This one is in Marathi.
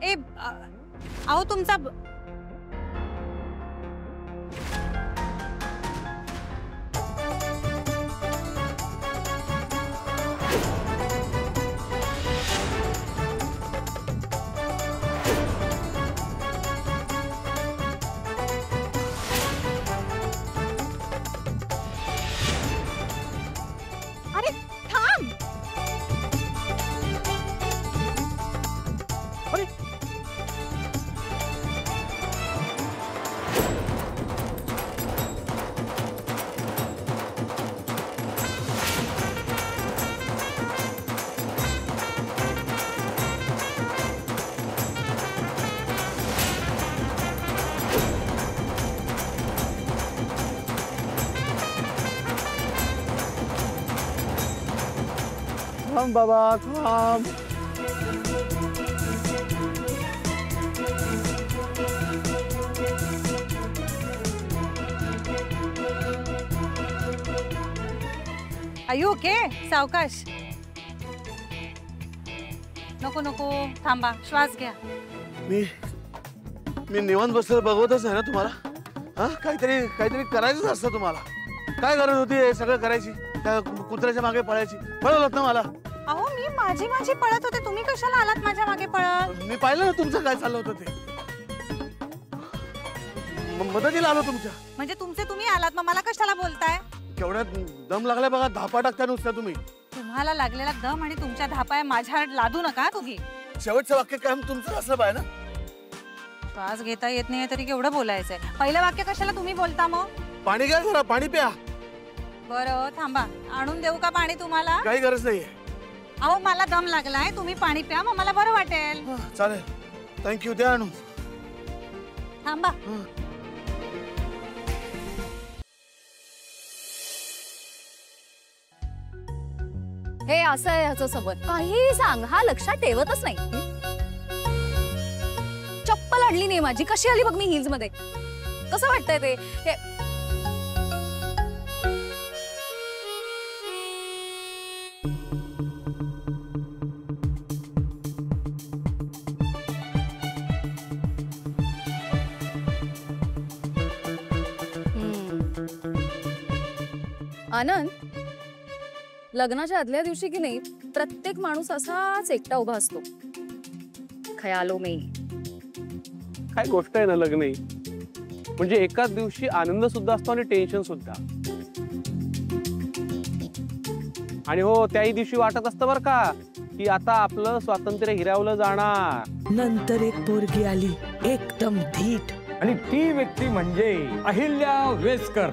ए अहो तुमचा थांब बाबा थांब. Are you okay? सावकाश. नको नको थांबा, श्वास घ्या. मी निवांत बसलेलं बघवतच नाही ना तुम्हाला. हा काहीतरी करायचंच असतं तुम्हाला. काय गरज होती हे सगळं करायची? त्या कुत्र्याच्या मागे पळायची? पळवलं ना मला. अहो मी माझी पळत होते, तुम्ही कशाला आलात माझ्या मागे पळत? मी पाहिलं ना तुमचं काय चाललं होतं ते. मदतीला आलो तुमच्या. म्हणजे तुमचे तुम्ही आलात, मग मला कशाला बोलताय? केवढ्यात दम लागलाय बघा. धापा टाकता नुसत्या तुम्ही. तुम्हाला लागलेला दम आणि तुमच्या धापाय माझ्यावर लादू नका तुम्ही. शेवटचं वाक्य काय तुमचं असलं पाहिजे ना. श्वास घेता येत नाही तरी केवढं बोलायचंय. पहिलं वाक्य कशाला तुम्ही बोलता मग? पाणी घ्या जरा, पाणी प्या. बरं थांबा, आणून देऊ का पाणी तुम्हाला? काही गरज नाहीये. अहो मला दम लागलाय, तुम्ही पाणी प्या, मग मला बरं वाटेल. चालेल, थँक्यू. द्या आणून. थांबा. हे असं आहे ह्याचं सबत. काही सांग, हा लक्षात ठेवतच नाही. चप्पल आणली नाही माझी, कशी आली बघ मी हिल्स मध्ये. कसं वाटतंय ते? आनंद, लग्नाच्या आदल्या दिवशी की नाही प्रत्येक माणूस असाच एकटा उभा असतो. खयालो में. काय गोष्ट आहे ना लग्न ही. म्हणजे एकाच दिवशी आनंद सुद्धा असतो आणि टेन्शन सुद्धा. आणि हो त्याही दिवशी वाटत असतं बरं का की आता आपलं स्वातंत्र्य हिरावलं जाणार. नंतर एक पोरगी आली एकदम धीट, आणि ती व्यक्ती म्हणजे अहिल्या वेसकर.